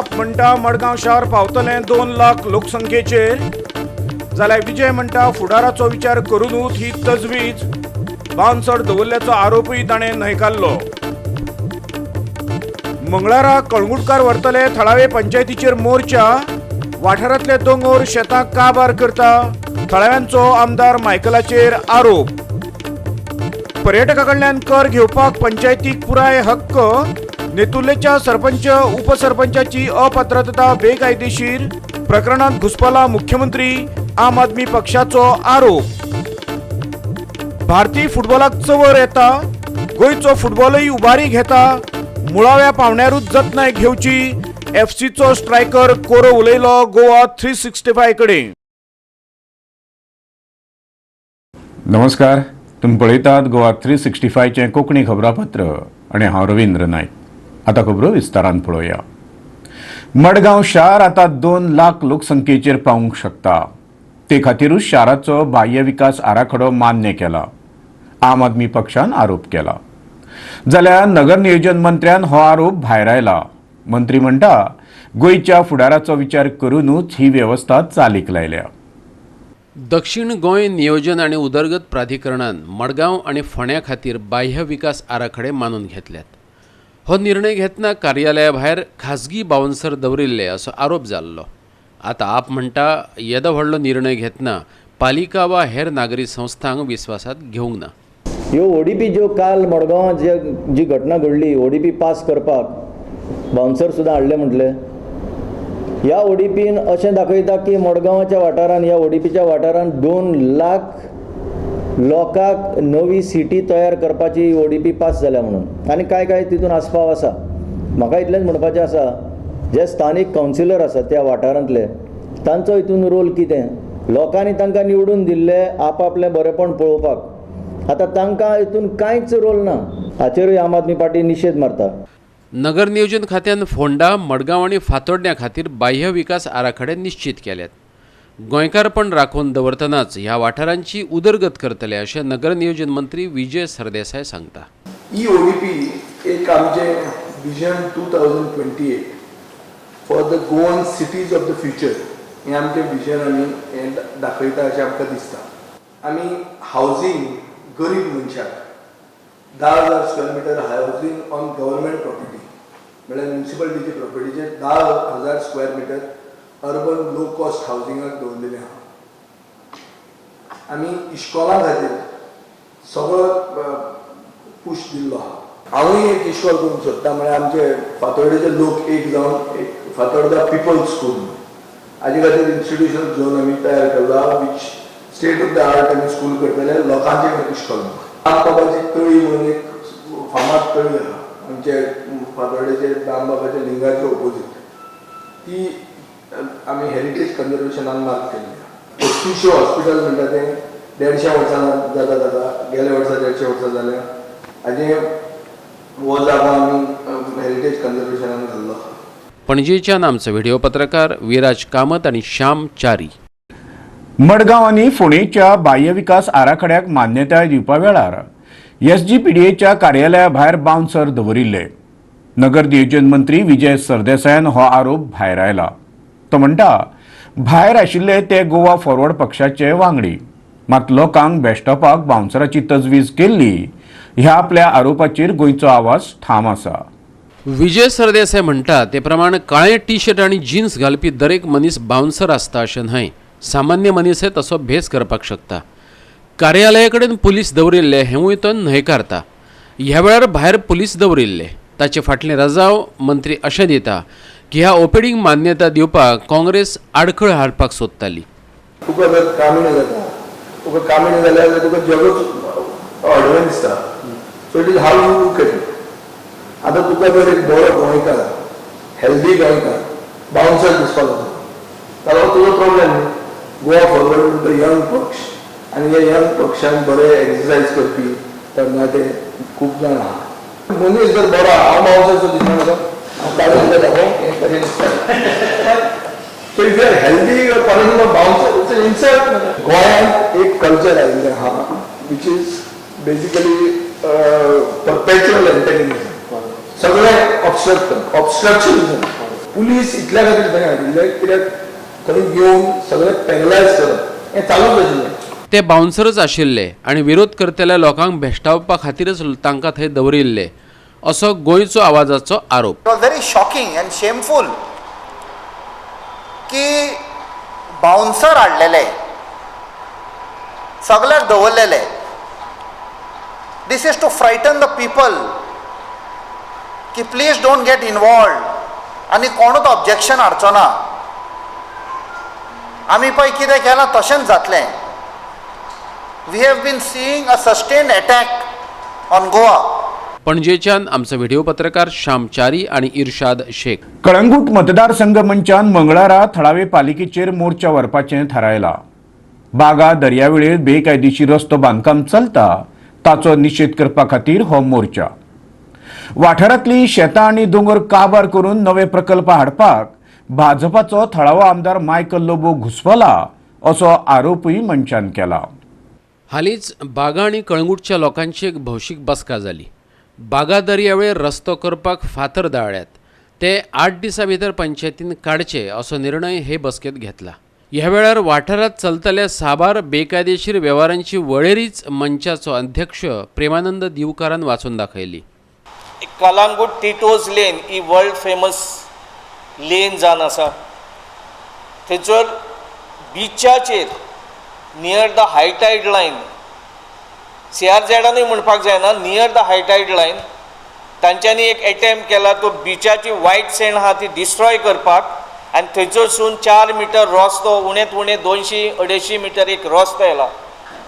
आप म्हणटा मडगांव शहर पावतले 2 लाख लोकसंख्येचेर जाल्यार विजय म्हणटा फुडाराचो विचार करूनच ही तजवीज बावन्सर दवरल्याचो आरोपय ताणें न्हयकारलो. मंगळारा कळंगुटकार व्हरतले थळावे पंचायतीचेर मोर्चा, वाठारांतले दोंगर शेतांक काबार करता, थळाव्यांचो आमदार मायकलाचेर आरोप. पर्यटका कडल्यान कर घेवपाक पंचायतीक पुराय हक्क, नेतुर्लेच्या सरपंच उपसरपंचाची अपात्रता बेकायदेशीर, प्रकरणात घुसपला मुख्यमंत्री, आम आदमी पक्षाचो आरोप. भारतीय फुटबॉलाक चवर येता, गोंयचो फुटबॉलय उबारी घेता, मुळाव्या पावण्यारूच जतनाय घेवची, एफसीचो स्ट्रायकर कोरो उलयलो गोवा 365 कडेन. नमस्कार, तुम्ही पळयतात गोवा 365 चे कोंकणी खबरापत्र आणि हांव रवींद्र नायक. आता खबरो विस्तारान पळोवया. मडगांव शार आता 2 लाख लोकसंख्येचेर पावूंक शकता. ते खातीरूच शाराचो बाह्य विकास आराखडो मान्य केला. आम आदमी पक्षान आरोप केला. जाल्यार नगर नियोजन मंत्र्यान हो आरोप भायर आयला. मंत्री म्हणटा गोंयच्या फुडाराचो विचार करूनच ही वेवस्था चालीक लायल्या. दक्षिण गोंय नियोजन आनी उदरगत प्राधिकरणान मडगांव आनी फोंड्या खातीर बाह्य विकास आराखडे मानून घेतल्यात. हो निर्णय घेतना कार्यालया भायर खाजगी बावन्सर दवरिल्ले असो आरोप जाल्लो. आता आप म्हणटा येदो व्हडलो निर्णय घेतना पालिका वा हेर नागरी संस्थांक विस्वासात घेवंक ना. ह्यो ओडीपी ज्यो काल मडगांवां जी घटना घडली, ओडीपी पास करपाक बाउन्सर सुद्दां हाडले म्हटले. ह्या ओडीपीन अशें दाखयता की मडगांवाच्या वाठारान, ह्या ओडीपीच्या वाठारान 2 लाख लोकांक नवी सिटी तयार करपाची ओडीपी पास जाल्या म्हणून. आनी काय तितून आस्पाव आसा. म्हाका इतलेंच म्हणपाचें आसा, जे स्थानीक कावन्सिलर आसात त्या वाठारांतले, तांचो हितून रोल कितें? लोकांनी तांकां निवडून दिल्ले आपापलें बरेपण पळोवपाक. आतां तांकां हितून कांयच रोल ना. हाचेरूय आम आदमी पार्टी निशेध मारता. नगर नियोजन खात्यान फोंडा, मडगांव आनी फातोड्ड्या खातीर बाह्य विकास आराखडे निश्चित केल्यात. गोंयकारपण राखून दवरतनाच ह्या वाठारांची उदरगत करतले अशें नगर नियोजन मंत्री विजय सरदेसाय सांगता. ही ओडीपी एक आमचे vision 2028 for the Goan cities of the future हें आमचें विजन आमी हें दाखयता अशें आमकां दिसता. आमी हावजींग गरीब मनशाक 10,000 square metre housing on government property म्हळ्यार म्युनिसिपालिटीची प्रॉपर्टीचेर 10,000 square metre urban low cost हावजिंगाक दवरलेलें आहा. आमी इश्कॉलां खातीर सगळो पुश दिल्लो आहा. हांवूय एक इश्कॉल करूंक सोदता, म्हळ्यार आमचे फातोर्डेचे लोक एक जावन एक फातोर्डा पिपल्स स्कूल हाजे खातीर इन्स्टिट्यूशन घेवन आमी तयार केल्लो आहा, which state of the art आमी स्कूल करतले लोकांचे इश्कॉल. रामबाबाची तळी म्हणून एक फामाद तळी आहा आमचे फातोर्डेचे रामबाबाच्या लिंगाच्या ओपोजीट. ती आमी हेरिटेज कन्जर्वेशनान मार्क केल्ली आहा. शिशू हॉस्पिटल म्हणटा तें 150 वर्सां जाता गेल्या वर्सा 150 वर्सां जाल्या. हाजे हो जागो आमी हेरिटेज कन्जर्वेशनान घाल्लो आहा. पणजेच्यान आमचो व्हिडिओ पत्रकार विराज कामत आनी श्याम च्यारी. मडगांव आनी फोंडेच्या बाह्य विकास आराखड्याक मान्यताय दिवपा वेळार एसजीपीडीएच्या कार्यालया भायर बावन्सर दवरिल्ले. नगर नियोजन मंत्री विजय सरदेसायान हो आरोप भायर आयला. तो म्हणटा भायर आशिल्ले ते गोवा फॉरवर्ड पक्षाचे वांगडी, मात लोकांक बेश्टोवपाक बावन्सराची तजवीज केल्ली ह्या आपल्या आरोपाचेर गोंयचो आवाज ठाम आसा. विजय सरदेसाय म्हणटा ते प्रमाण काळे टी शर्ट आनी जीन्स घालपी दरेक मनीस बावन्सर आसता अशें न्हय. सामान्य मनीसय तसो भेस करपाक शकता. कार्यालया कडेन पुलीस दवरिल्ले हेंवूय तो न्हयकारता. ह्या वेळार भायर पुलीस दवरिल्ले. ताचे फाटलें रजाव मंत्री अशें दिता की ह्या ओपीडीक मान्यता दिवपाक काँग्रेस आडखळ हाडपाक सोदताली. तुका जर कामिणी जाता, तुका कामिणी जाल्यार तुका जगूच अडवण दिसता. So it is how you look at it. आतां तुका जर एक बरो गोंयकार, हेल्दी गोंयकार बावन्सर दिसपाक जाता जाल्यार तुजो प्रॉब्लेम न्ही. गोवा फॉरवर्ड म्हणटा यंग पक्ष आनी ह्या यंग पक्षान बरे एक्सरसायज करपी तरणाटे खूब जाण आहा. मनीस जर बरो आहा, हांव बावन्सर दिसना म्हाका, हांव काडून दाखोवं हें कशें दिसता. So if you are healthy college bouncer it's an insult. गोंयांत एक कल्चर आयिल्लें आहा which is basically perpetual antagonism. सगळें ऑब्स्ट्रक्शनिझम. पुलीस इतल्या खातीर थंय हाडिल्ले कित्याक थंय येवन सगळें पॅनलायज करप हें चालूच आशिल्लें. ते बाउन्सरच आशिल्ले आणि विरोध करतल्या लोकांक भेश्टावपा खातीरच तांकां थंय दवरिल्ले असो गोंयचो आवाजाचो आरोप. It was very shocking and shameful की बाउन्सर हाडलेले सगळ्याक दवरलेले. This is to frighten the people की प्लीज डोंट गेट इन्वॉल्व आनी कोणूच ऑब्जेक्शन हाडचो ना. आमी पळय कितें केलां तशेंच जातलें. We have been seeing a sustained attack on Goa. पणजेच्यान आमचो व्हिडिओ पत्रकार श्याम च्यारी आणि इर्शाद शेख. कळंगूट मतदारसंघ मंचान मंगळारा थळावे पालिकेचेर मोर्चा व्हरपाचें थारायलां. बागा दर्यावेळेर बेकायदेशीर रस्तो बांदकाम चलता ताचो निशेध करपा खातीर हो मोर्चा. वाठारांतलीं शेतां आनी दोंगर काबार करून नवे प्रकल्प हाडपाक भाजपाचो थळावो आमदार मायकल लोबो घुस्पला असो आरोपूय मंचान केला. हालींच बागा आणि कळंगूटच्या लोकांची एक भौशीक बसका जाली. बागा दर्यावेळेर रस्तो करपाक फातर दाळ्यात ते 8 दिसां भितर पंचायतीन काडचे असो निर्णय हे बसकेत घेतला. ह्या वेळार वाठारांत चलतल्या साबार बेकायदेशीर वेव्हारांची वळेरीच मंचाचो अध्यक्ष प्रेमानंद दिवकारान वाचून दाखयली. कलांगूट टिटोज लेन ही वर्ल्ड फेमस लेन जावन आसा. थंयसर बिचाचेर near the high tide line CRZनूय म्हणपाक जायना near the high tide line तांच्यांनी एक एटेम्प्ट केला तो बिचाची वायट सँड आहा ती डिस्ट्रॉय करपाक आनी थंयसरसून 4 मीटर रस्तो उणेंत उणें 200-250 मीटर एक रस्तो येला.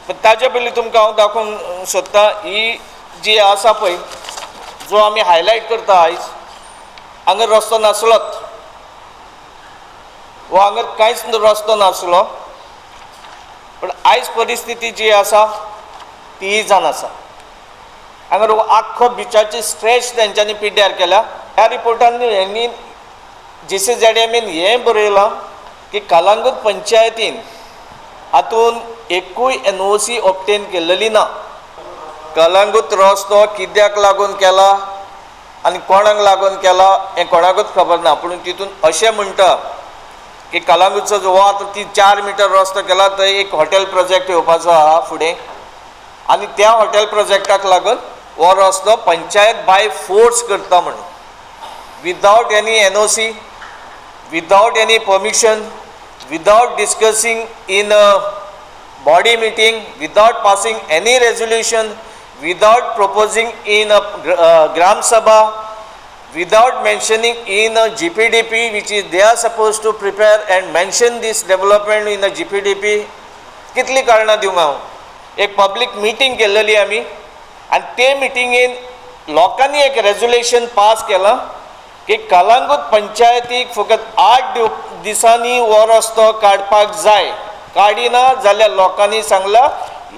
पण ताचे पयलीं तुमकां हांव दाखोवंक सोदतां ही जी आसा पळय जो आमी हायलायट करता आयज हांगर रस्तो नासलोच वो हांगर कांयच रस्तो नासलो. पण आयज परिस्थिती जी आसा ती जावन आसा. हांगर आख्खो बिचाची स्ट्रेच तेंच्यांनी पिड्ड्यार केल्या. ह्या रिपोर्टांनी हेंनी JCZMन हें बरयलां की कलांगूट पंचायतीन हातून एकूय NOC ऑब्टेन केल्ली ना. कलांगूट रस्तो कित्याक लागून केला आनी कोणाक लागून केला हें कोणाकूच खबर ना. पूण तितून अशें म्हणटा की कलांगूटचो जो आतां ती 4 मीटर रस्तो केला थंय एक हॉटेल प्रोजेक्ट येवपाचो आहा फुडें आनी त्या हॉटेल प्रोजेक्टाक लागून हो रस्तो पंचायत बाय फोर्स करता म्हणून without any NOC, without any permission, without discussing in body meeting, without passing any resolution, without proposing in a Gram Sabha, without mentioning in a GPDP, which is they are supposed to prepare and mention this development in a GPDP. कितली कारणां दिवंक हांव. एक public meeting केल्ली आमी आनी ते मिटिंगेन लोकांनी एक रेजोल्युशन पास केलां की कलांगूट पंचायतीक फकत 8 दिसांनी हो रस्तो काडपाक जाय. काडिना जाल्यार लोकांनी सांगलां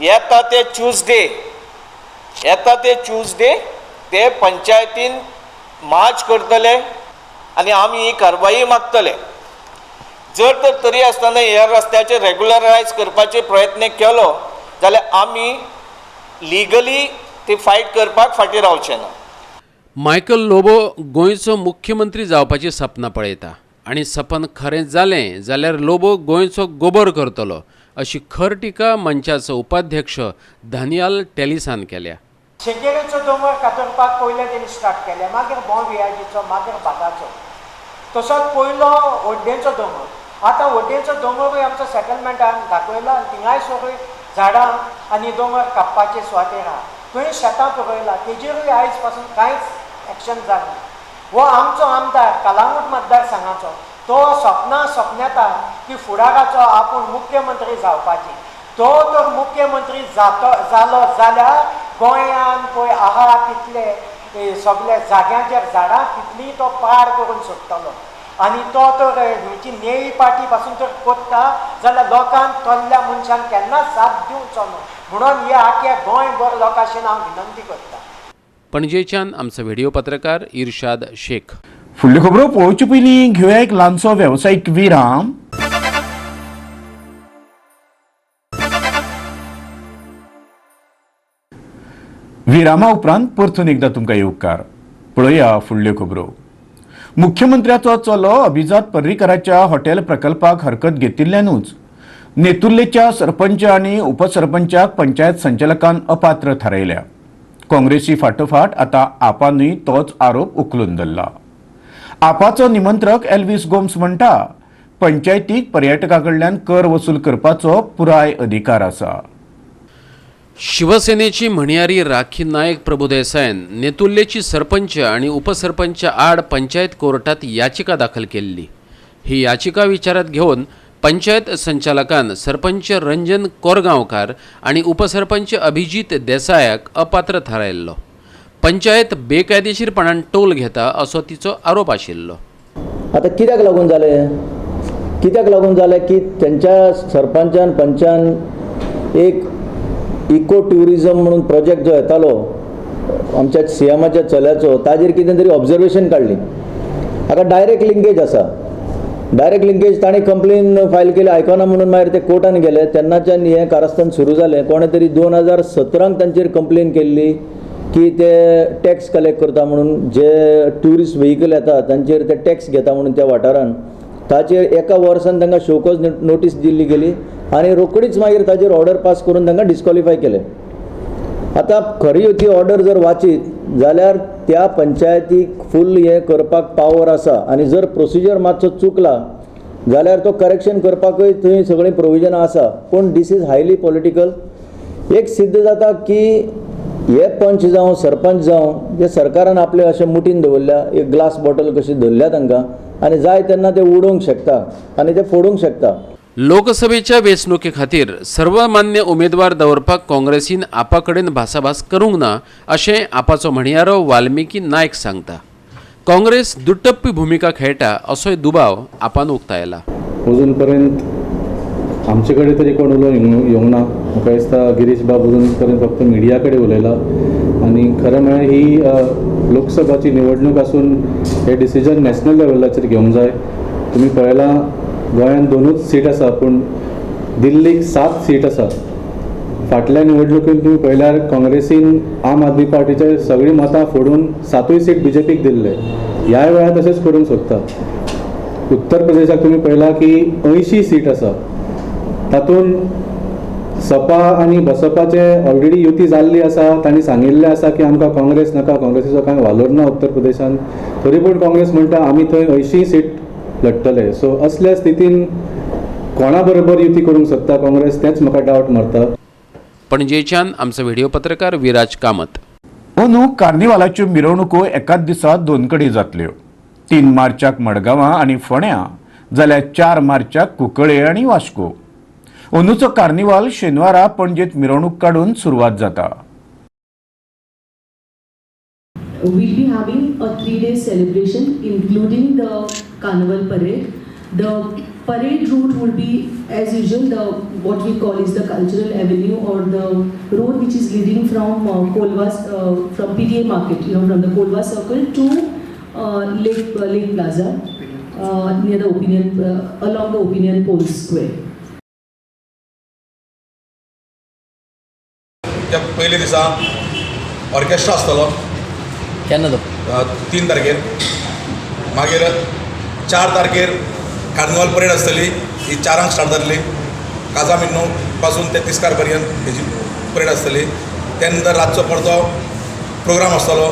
येता ते ट्यूजडे ते पंचायतीन मार्च करतले आनी आमी ही कारवाई मागतले. जर तर तरी आसतना ह्या रस्त्याचे रेग्युलरायज करपाचे प्रयत्न केलो जाल्यार आमी लिगली ती फायट करपाक फाटीं रावचे ना. मायकल लोबो गोंयचो मुख्यमंत्री जावपाची सपनां पळयता आनी सपन खरें जालें जाल्यार लोबो गोंयचो गोबर करतलो अशी खर टिका मंचाचो उपाध्यक्ष धानियाल टेलिसान केल्या. शेतकऱ्यांचो दोंगर कातरपाक पयले तेणी स्टार्ट केले, मागीर बोंवियाजीचो, मागीर बागाचो, तसोच पयलो वड्डेंचो दोंगर. आतां वड्डेंचो दोंगरूय आमचो सेटलमेंटान दाखयला आनी थिंगाय सगळीं झाडां आनी दोंगर कापपाचे सुवातेर आहा. थंय शेतां पळयला तेजेरूय आयज पासून कांयच एक्शन जालें. हो आमचो आमदार कलांगूट मतदारसंघाचो तो सपनाता की फुडाराचो आपूण मुख्यमंत्री जावपाची. तो जर मुख्यमंत्री जालो जाल्यार गोंयान पळय आहा तितले सगळे जाग्यांचेर झाडां तितली तो पार करून सोडटलो आनी तो तर हेची नेळी पाटी पासून जर कोत्ता जाल्यार लोकांक तल्ल्या मनशांक केन्नाच साथ दिवचो न्हू. म्हणून हे आख्या गोंयभर लोकांशी हांव विनंती करता. पणजेच्यान आमचो व्हिडिओ पत्रकार इर्शाद शेख. फुडल्यो खबरो पळोवचे पयलीं घेवया एक ल्हानसो वेवसायीक विराम. विरामा उपरांत परतून एकदां तुमकां येवकार. पळया फुडल्यो खबरो. मुख्यमंत्र्याचो चलो अभिजात पर्रीकराच्या हॉटेल प्रकल्पाक हरकत घेतिल्ल्यानूच नेतुर्लेच्या सरपंच आणि उपसरपंचाक पंचायत संचालकान अपात्र थारायल्या. काँग्रेसी फाटोफाट आता आपानूय तोच आरोप उखलून धरला. आपाचो निमंत्रक एल्विस गोम्स म्हणटा पंचायतीक पर्यटकाकडल्यान कर वसूल करपाचो पुराय अधिकार आसा. शिवसेनेची म्हणयारी राखी नायक प्रभुदेसायन नेतुर्लेची सरपंच आणि उपसरपंच आड पंचायत कोर्टात याचिका दाखल केल्ली. ही याचिका विचारात घेऊन पंचायत संचालकान सरपंच रंजन कोरगांवकार आणि उपसरपंच अभिजित देसायाक अपात्र थारायल्लो. पंचायत बेकायदेशीरपणान टोल घेता असो तिचो आरोप आशिल्लो. आता कित्याक लागून जालें की त्यांच्या सरपंचान पंचान एक इको टुरिजम म्हणून प्रोजेक्ट जो येतालो आमच्या सीएमाच्या चल्याचो ताजेर कितें तरी ऑब्जर्वेशन काडली. हाका डायरेक्ट लिंकेज आसा. डायरेक्ट लिंकेज ताणें कंप्लेन फायल केली आयकना म्हणून मागीर ते कोर्टान गेले. तेन्नाच्यान हें कारस्थान सुरू जालें. कोणे तरी 2017 तांचेर कंप्लेन केल्ली की ते टॅक्स कलेक्ट करता म्हणून जे ट्युरिस्ट व्हेहिकल येता तांचेर ते टॅक्स घेता म्हणून त्या वाठारान. ताचेर एका वर्सान तांकां शोकॉज नोटीस दिल्ली गेली आणि रोकडीच मागीर ताचेर ऑर्डर पास करून तांकां डिस्क्वॉलिफाय केले. आता खरी ती ऑर्डर जर वाचीत जाल्यार त्या पंचायतीक फूल हें करपाक पावर आसा आणि जर प्रोसिजर मातसो चुकला जाल्यार तो करेक्शन करपाकूय थंय सगळीं प्रोविजनां आसा. पूण दीस इज हायली पॉलिटिकल. एक सिद्ध जाता की हे पंच जावं सरपंच जावं जे सरकारान आपले अशें मुठीन दवरल्या एक ग्लास बॉटल कशी धरल्या तांकां आणि जाय तेन्ना ते उडोवंक शकता आणि ते फोडूंक शकता. लोकसभेच्या वेंचणुके खातीर सर्वमान्य उमेदवार दवरपाक काँग्रेसीन आपाकडेन भासाभास करूंक ना अशें आपाचो म्हणयारो वाल्मिकी नायक सांगता. काँग्रेस दुट्टप्पी भुमिका खेळटा असोय दुबाव आपान उक्तायला. अजून पर्यंत आमचे कडेन तरी कोण येवंक ना. म्हाका दिसता गिरीश बाब अजून पर्यंत फक्त मिडिया कडेन उलयला आणि खरें म्हळ्यार ही लोकसभाची निवडणूक आसून हे डिसिजन नॅशनल लेवलाचेर घेवंक जाय. तुमी पळयलां गोंयांत 2च सीट आसा पूण दिल्लीक 7 सीट आसा. फाटल्या निवडणुकीत तुम्ही पळयल्यार काँग्रेसीन आम आदमी पार्टीचे सगळीं मतां फोडून 7य सीट बीजेपीक दिल्ले. ह्या वेळार तशेंच करूंक सोदता. उत्तर प्रदेशाक तुम्ही पळयलां की 80 सीट आसा. तातूंत सपा आनी बसपाचे ऑलरेडी युती जाल्ली आसा. तांणी सांगिल्लें आसा की आमकां काँग्रेस नाका, काँग्रेसीचो कांय वालोर ना उत्तर प्रदेशांत. तरी पूण काँग्रेस म्हणटा आमी थंय 80 सीट लढटले. सो असल्या स्थितीन कोणा बरोबर युती करूंक सोदता काँग्रेस तेच म्हाका डावट मारता. पणजेच्यान आमचो व्हिडिओ पत्रकार विराज कामत. अंदू कार्निवालाच्यो मिरवणुको एकाच दिसा 2 कडेन जातल्यो. 3 मार्चाक मडगांवां आनी फोंड्यां जाल्यार 4 मार्चाक कुंकळे आनी वास्को. अंदूचो कार्निवाल शेनवारा पणजेत मिरवणूक काडून सुरवात जाता. We'll be having a 3-day celebration including the carnival parade. The parade route would be as usual what we call is the cultural avenue or the road which is leading from Kolvas from PTA market, from the Kolvas circle to Lake Plaza near the along the Opinion Pole Square. त्या पयले दिसा orchestra आसतलो केन्ना तो 3 तारखेर. मागीर 4 तारखेर carnival parade आसतली. ही 4 स्टार्ट जातली. काजामिनो पासून ते तिस्कार पर्यंत हेजी परेड आसतली. त्या नंतर रातचो परतो प्रोग्राम आसतलो,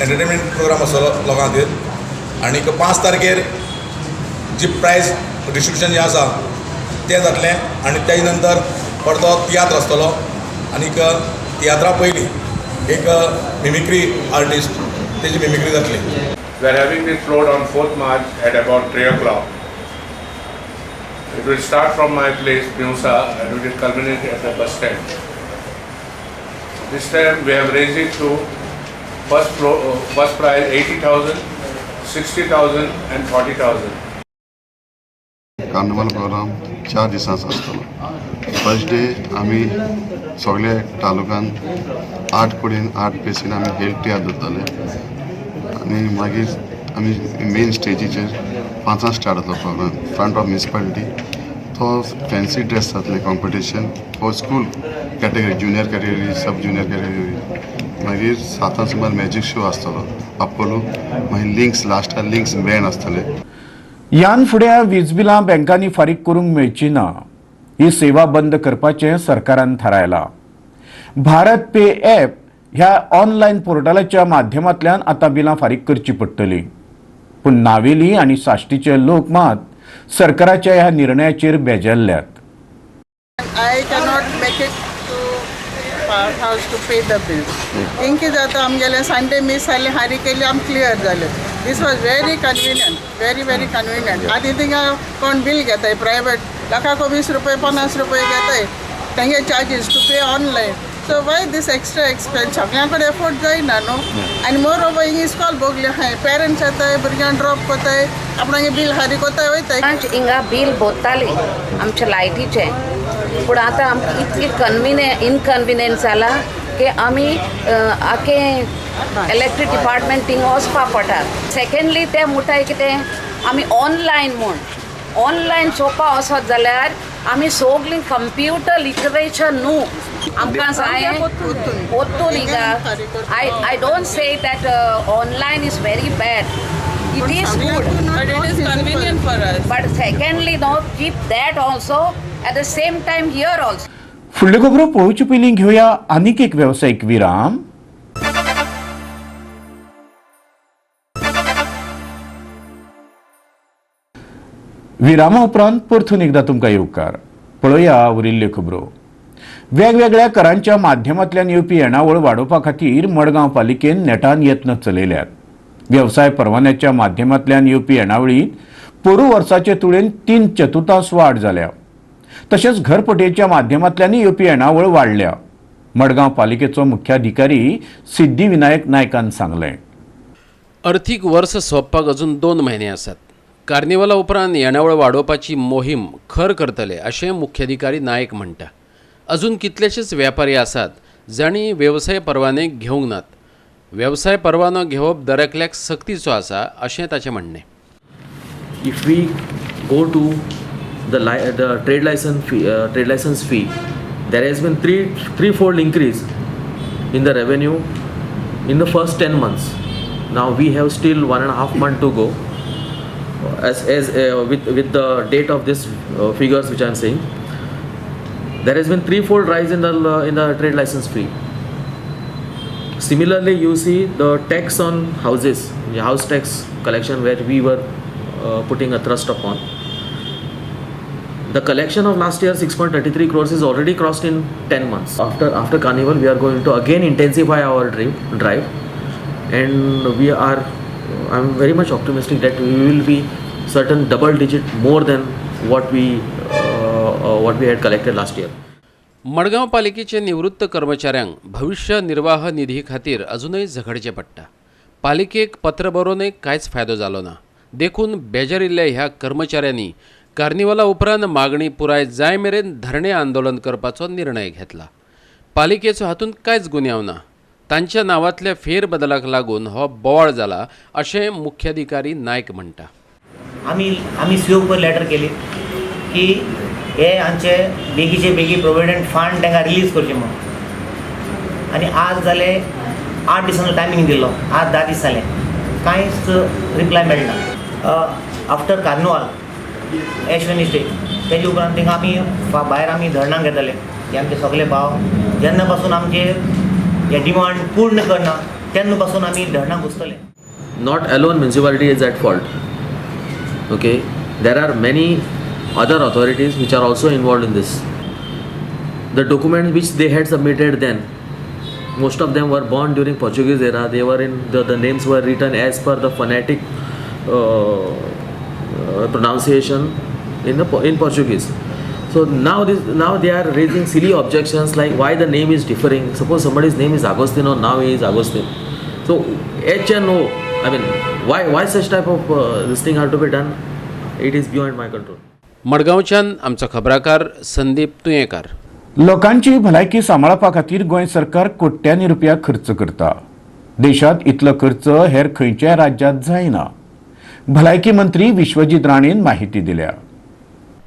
एंटरटेनमेंट प्रोग्राम आसतलो लोकां खातीर. आनीक 5 तारखेर जी प्रायज डिस्ट्रिब्युशन जें आसा तें जातलें. आनी तेज नंतर परतो तियात्र आसतलो. आनीक तियात्रा पयलीं एक मिमिक्री आर्टिस्ट तेजी मिमिक्री जातली. We are having this float on 4th March at about 3 o'clock. It will start from my place, Piusa, and it will culminate at the bus stand. This time we have raised it to first prize 80,000, 60,000 and 40,000. Carnival programme 4 दिसांचो आसतलो. First day आमी सगळ्या तालुक्यान 8 कडेन 8 प्लेसीन आमी health tiatr जाताले. आनी मागीर आमी मेन स्टेजीचेर 5 स्टार्ट जातलो प्रोग्राम फ्रंट ऑफ म्युनिसिपालिटी. तो फॅन्सी ड्रेस जातलें competition for school category, junior category, sub junior category. मागीर 7 सुमार मॅजीक शो आसतलो अपोलो, मागीर लिंक्स लास्टार लिंक्स बँड आसतले. यान फुडें वीज बिलां बँकांनी फारीक करूंक मेळची ना ही सेवा बंद करपाचें सरकारान थारायलां. भारत पे ॲप ह्या ऑनलायन पोर्टलाच्या माध्यमांतल्यान आतां बिलां फारीक करची पडटलीं. पूण नावेली आनी साश्टीचे लोक मात सरकाराच्या ह्या निर्णयाचेर बेजारल्यात. I cannot make it to our house to pay the bill. Inky जाता आमगेले संडे मिस जाले हारी केली आम क्लियर जाले. This was very convenient, very convenient. आधी थिंगा कोण बिल घेताय प्रायवेट लाखाको 20 रुपये 50 रुपये घेताय तेंगे charges to pay online. So why this extra expense? सगळ्यांकडे एफोर्ड जायना न्हू. आनी मोर ओवर हिंग स्कॉल बोगले हाय पेरेंट्स येताय भुरग्यांक ड्रॉप कोताय आपणागे बिल हारी कोताय वयताय. हिंगा बिल भरताली आमच्या लायटीचे पूण आतां आमकां इतकी इनकन्विनियन्स जाला की आमी आखे इलेक्ट्रीक डिपार्टमेंट थिंगा वचपा पडटा. सेकंडली ते म्हणटाय कितें आमी ऑनलायन म्हूण ऑनलायन चोवपा वचत जाल्यार आमी सगळीं कंप्युटर लिटरेचर न्हू आमकां जाय ओतून हिंगा. I don't say that online is very bad. It is good, but it is convenient for us. But secondly, no, keep that also at the same time here also. फुडल्यो खबरो पळोवचे पयलीं घेवया आनीक एक वेवसायीक विराम. विरामा उपरांत परतून एकदा तुमकां येवकार. पळोवया उरिल्ल्यो खबरो. वेगवेगळ्या करांच्या माध्यमांतल्यान येवपी येणावळ वाडोवपा खातीर मडगांव पालिकेन नेटान यत्न चलयल्यात. व्यवसाय परवान्याच्या माध्यमांतल्यान येवपी येणावळीत पोरू वर्साचे तुळेन 3/4 वाड जाल्या. तशेंच घरपट्टेच्या माध्यमांतल्यानय येवपी येणावळ वाडल्या. मडगांव पालिकेचो मुख्याधिकारी सिद्धिविनायक नायकान सांगलें. अर्थीक वर्स सोंपपाक अजून 2 म्हयने आसात. कार्निवला उपरांत येणावळ वाडोवपाची मोहीम खर करतले अशें मुख्याधिकारी नायक म्हणटा. अजून कितलेशेच व्यापारी आसात जांणी वेवसाय परवाने घेवंक नात. व्यवसाय परवानो घेवप दरेकल्याक सक्तीचो आसा अशें ताचें म्हणणें. If we go to the trade license fee, there has been threefold increase in the revenue in the first 10 months. Now we have still 1.5 months to go. With the date of this figures which I am saying, there has been threefold rise in the trade license fee. Similarly, you see the tax on houses, the house tax collection where we were putting a thrust upon. The collection of last year 6.33 crores is already crossed in 10 months. After Carnival, we are going to again intensify our drive, and I'm very much optimistic that we will be certain double digit more than what we had collected last year. Madgaon पालिकेचे निवृत्त कर्मचाऱ्यांक भविष्य निर्वाह निधी खातीर अजूनय झगडचें पडटा. पालिकेक पत्र बरोवनय कांयच फायदो जालो ना. देखून बेजारिल्ल्या ह्या कर्मचाऱ्यांनी कार्निवला उपरांत मागणी पुराय जाय मेरेन धरणे आंदोलन करपाचो निर्णय घेतला. पालिकेचो हातूंत कांयच गुन्यांव ना. तांच्या नांवांतल्या फेरबदलाक लागून हो बोवाळ जाला अशें मुख्याधिकारी नायक म्हणटा. आमी सीओक लेटर केली की हे आमचे बेगीचे बेगी प्रोविडंट फंड तांकां रिलीज करचे म्हणून. आनी आज जाले 8 दिसांचो टायमींग दिल्लो. आज 10 दीस जाले कांयच रिप्लाय मेळना. आफ्टर कार्निवाल एश वेनिस्डे तेजे उपरांत थिंगा आमी भायर आमी धरणाक घेतले की आमचे सगळे भाव जेन्ना पासून आमचे हे डिमांड पूर्ण करना तेन्ना पासून आमी धरणाक बसतले. Not alone municipality is at fault. Okay, there are many other authorities which are also involved in this. The documents which they had submitted then, most of them were born during Portuguese era. They were in the names were written as per the phonetic pronunciation in Portuguese. So now they are raising silly objections like why the name is differing. Suppose somebody's name is Agostino, now he is Agustin. So H and O, I mean, why such type of this thing have to be done? It is beyond my control. मडगांवच्यान आमचो खबराकार संदीप तुयेंकार. लोकांची भलायकी सांबाळपा खातीर गोंय सरकार कोट्यांनी रुपया खर्च करता. देशांत इतलो खर्च हेर खंयच्याय राज्यांत जायना. भलायकी मंत्री विश्वजीत राणेन माहिती दिल्या.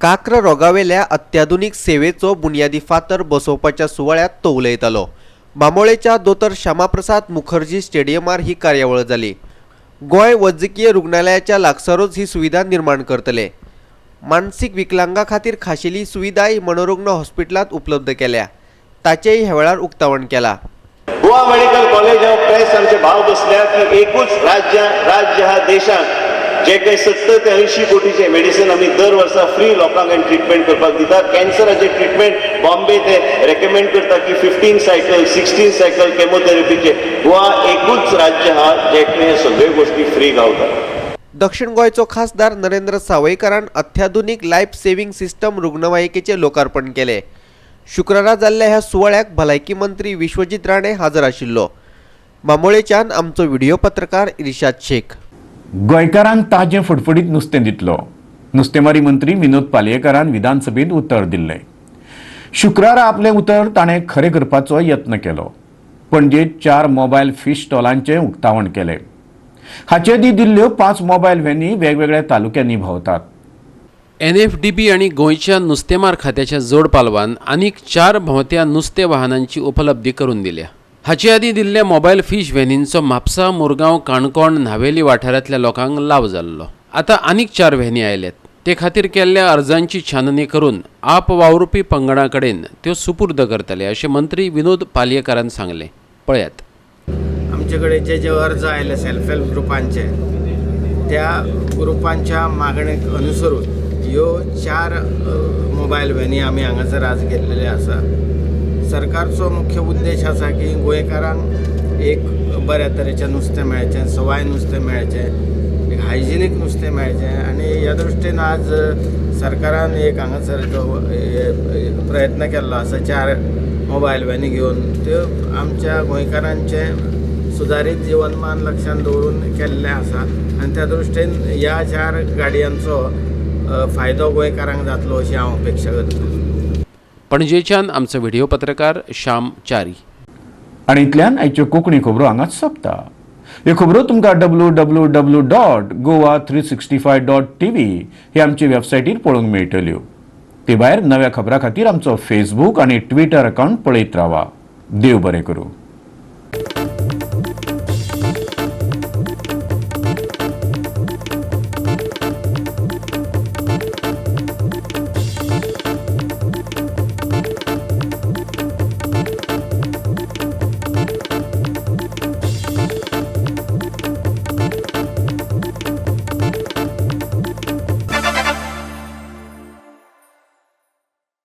काक्र रोगावेल्या अत्याधुनीक सेवेचो बुनयादी फातर बसोवपाच्या सुवाळ्यात तो उलयतालो. बांबोळेच्या दोतर श्यामाप्रसाद मुखर्जी स्टेडियमार ही कार्यावळ जाली. गोंय वैजकीय रुग्णालयाच्या लागसारूच ही सुविधा निर्माण करतले. मानसीक विकलांगां खातीर खाशेली सुविधाय मनोरुग्ण हॉस्पिटलांत उपलब्ध केल्या. ताचेय ह्या वेळार उक्तावण केला. Goa medical college of press आमचे भाव बसल्या की एकूच राज्य हा देशात जे काही 70 ते 80 कोटीचे मेडिसिन आम्ही दर वर्सा फ्री लोकांक ट्रिटमेंट करपाक दिता. कॅन्सराचे ट्रिटमेंट बॉम्बे ते रेकमेंड करता की 15 सायकल 16 सायकल केमोथेरपीचे. गोवा एकूच राज्य हा जे हे सगळे गोष्टी फ्री गावता. दक्षिण गोंयचो खासदार नरेंद्र सावयकारान अत्याधुनीक लायफ सेव्हिंग सिस्टम रुग्णवाहिकेचे लोकार्पण केले. शुक्रारा जाल्ल्या ह्या सुवाळ्याक भलायकी मंत्री विश्वजीत राणे हाजर आशिल्लो. बांबोळेच्यान आमचो व्हिडिओ पत्रकार इर्शाद शेख. गोंयकारांक ताजें फडफडीत नुस्तें दितलो. नुस्तेमारी मंत्री विनोद पालयेकारान विधानसभेत उतर दिल्लें. शुक्रारा आपलें उतर ताणें खरें करपाचो यत्न केलो. पणजेंत 4 मोबायल फिश स्टॉलांचें उक्तावण केलें. हाचे दी दिल्ल्यो 5 मोबायल व्हॅनी वेगवेगळ्या तालुक्यांनी भोंवतात. NFDB आणि गोंयच्या नुस्तेमार खात्याच्या जोड पालवान आनीक 4 भोंवत्या नुस्तें वाहनांची उपलब्धी करून दिल्या. हाचे आदीं दिल्ल्या मोबायल फिश व्हॅनींचो म्हापसा, मुरगांव, काणकोण, न्हावेली वाठारांतल्या लोकांक लाव जाल्लो. आतां आनीक 4 व्हॅनी आयल्यात. ते खातीर केल्ल्या अर्जांची छाननी करून आप वावुरपी पंगडां कडेन त्यो सुपूर्द करतले अशें मंत्री विनोद पालयेकारान सांगलें. पळयात. आमचे कडेन जे अर्ज आयले सेल्फ हेल्प ग्रुपांचे, त्या ग्रुपांच्या मागणेक अनुसरून ह्यो 4 मोबायल व्हॅनी आमी हांगासर आज गेल्लेले आसा. सरकारचो मुख्य उद्देश आसा की गोंयकारांक एक बऱ्या तरेचें नुस्तें मेळचें, सवाय नुस्तें मेळचें, एक हायजिनीक नुस्तें मेळचें. आनी ह्या दृश्टीन आज सरकारान एक हांगासर प्रयत्न केल्लो आसा 4 मोबायल व्हॅनी घेवन. त्यो आमच्या गोंयकारांचें सुदारीत जीवनमान लक्षांत दवरून केल्लें आसा. आनी त्या दृश्टीन ह्या 4 गाडयांचो फायदो गोंयकारांक जातलो अशी हांव अपेक्षा करतां. पणजेच्यान आमचो व्हिडिओ पत्रकार श्याम च्यारी. आनी इतल्यान आयच्यो कोंकणी खबरो हांगाच सोंपता. ह्यो खबरो तुमकां www.goa365.tv हे आमचे वेबसायटीर पळोवंक मेळटल्यो. ते भायर नव्या खबरां खातीर आमचो फेसबूक आनी ट्विटर अकावंट पळयत रावा. देव बरें करूं.